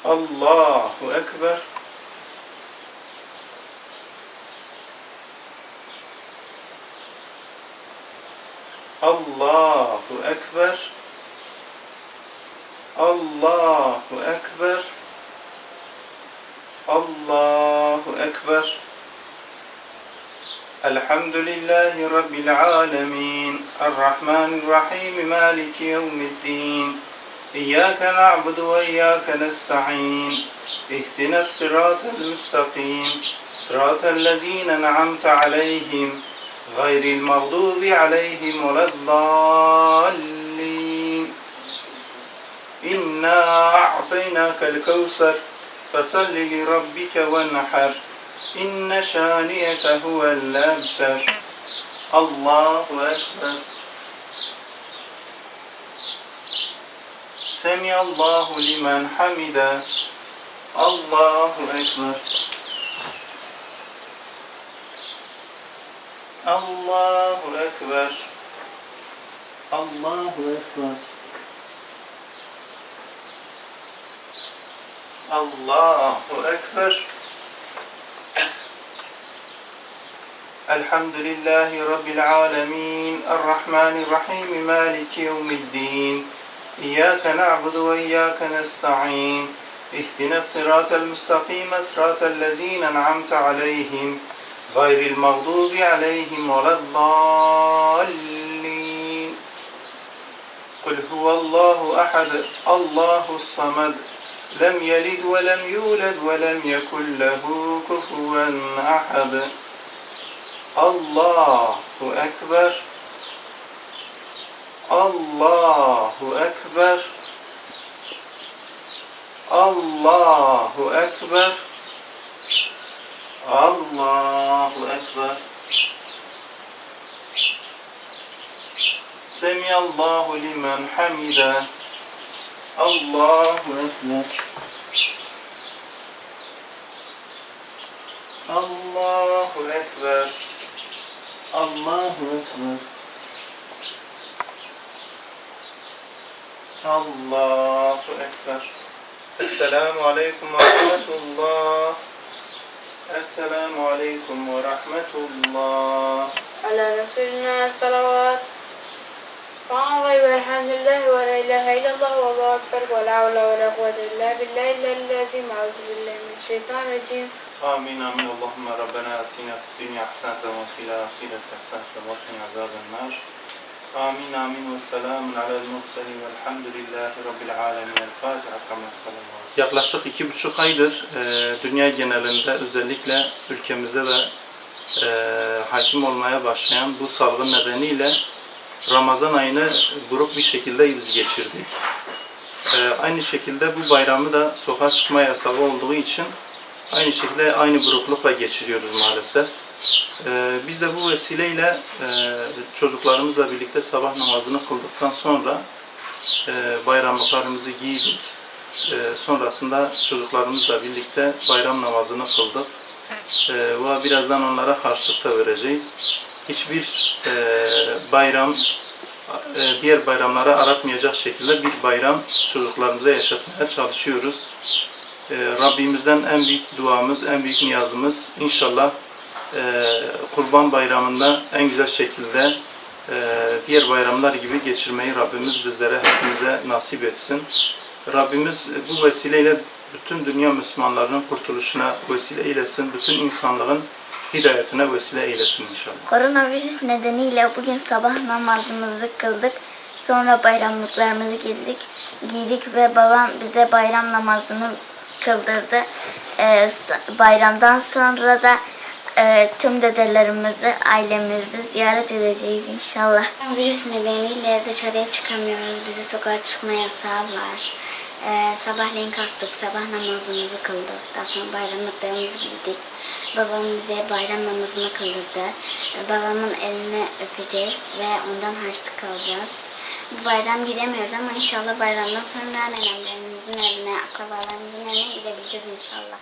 Allahu Ekber. Allahu Ekber. Allahu Ekber. Allahu Ekber. Elhamdülillahi Rabbil alemin. Errahmanirrahim. Maliki yevmiddin. İyyâke na'budu ve iyyâke nesta'in. İhdina sıratel müstakim. Sıratellezîne en'amte aleyhim. Gayril mağdubi aleyhim veleddallin. İnna a'taynâkel kevser. Fesalli li rabbike venhar. İnne şâniyeke huvel ebter. Allahu Ekber. Semiyallahu limen hamide. Allahu Ekber. Allahu Ekber. Allahu Ekber. Allahu Ekber. Elhamdülillahi Rabbil alemin. Errahmanirrahim. Maliki yevmiddin. İyyâke na'budu ve iyyâke nesta'in. İhdina sıratel müstakim. Sıratellezîne en'amte aleyhim. Gayril mağdubi aleyhim veleddallin. Kul huvallahu ahad. Allahus samed. Lem yelid ve lem yulad ve lem yekun lehu kufuven ahad. Allahu Ekber. Allahu Ekber. Allahu Ekber. Allahu Ekber. Semiyallahu limen hamide. Allahu Ekber. Allahu Ekber. Allahu Ekber. Allahu Ekber. Esselamu Aleyküm ve Rahmetullah. Esselamu Aleyküm ve Rahmetullah. Ala Resulina salavat. Ta'ala ve elhamdülillahi ve la ilahe illallah ve Allahu Ekber ve la havle ve la kuvvete illa billahi illellezim. Euzubillahi mineşşeytanirracim. Amin amin. Allahümme Rabbena atina fid dünya haseneten ve fil ahireti haseneten ve qina azabennar. Amin amin ve selamun alel murselin velhamdülillahi rabbil alemin. El Fatiha kames salavat. Yaklaşık 2,5 aydır dünya genelinde özellikle ülkemizde de hakim olmaya başlayan bu salgın nedeniyle Ramazan ayını grup bir şekilde biz geçirdik. Aynı şekilde bu bayramı da sokağa çıkma yasağı olduğu için aynı şekilde aynı gruplukla geçiriyoruz maalesef. Biz de bu vesileyle çocuklarımızla birlikte sabah namazını kıldıktan sonra bayramlıklarımızı giydik. Sonrasında çocuklarımızla birlikte bayram namazını kıldık. Ve birazdan onlara harçlık da vereceğiz. Hiçbir bayram diğer bayramlara aratmayacak şekilde bir bayram çocuklarımıza yaşatmaya çalışıyoruz. Rabbimizden en büyük duamız, en büyük niyazımız inşallah Kurban Bayramı'nda en güzel şekilde diğer bayramlar gibi geçirmeyi Rabbimiz bizlere, hepimize nasip etsin. Rabbimiz bu vesileyle bütün dünya Müslümanlarının kurtuluşuna vesile eylesin, bütün insanlığın hidayetine vesile eylesin inşallah. Koronavirüs nedeniyle bugün sabah namazımızı kıldık. Sonra bayramlıklarımızı giydik ve babam bize bayram namazını kıldırdı. Bayramdan sonra da tüm dedelerimizi, ailemizi ziyaret edeceğiz inşallah. Virüs nedeniyle dışarıya çıkamıyoruz. Bizi sokağa çıkma yasağı var. Sabahleyin kalktık, sabah namazımızı kıldık. Daha sonra bayramlıklarımızı giydik. Babam bize bayram namazını kıldırdı. Babamın elini öpeceğiz ve ondan harçlık alacağız. Bu bayram gidemiyoruz ama inşallah bayramdan sonra nenemlerimizin evine, akrabalarımızın evine gidebileceğiz inşallah.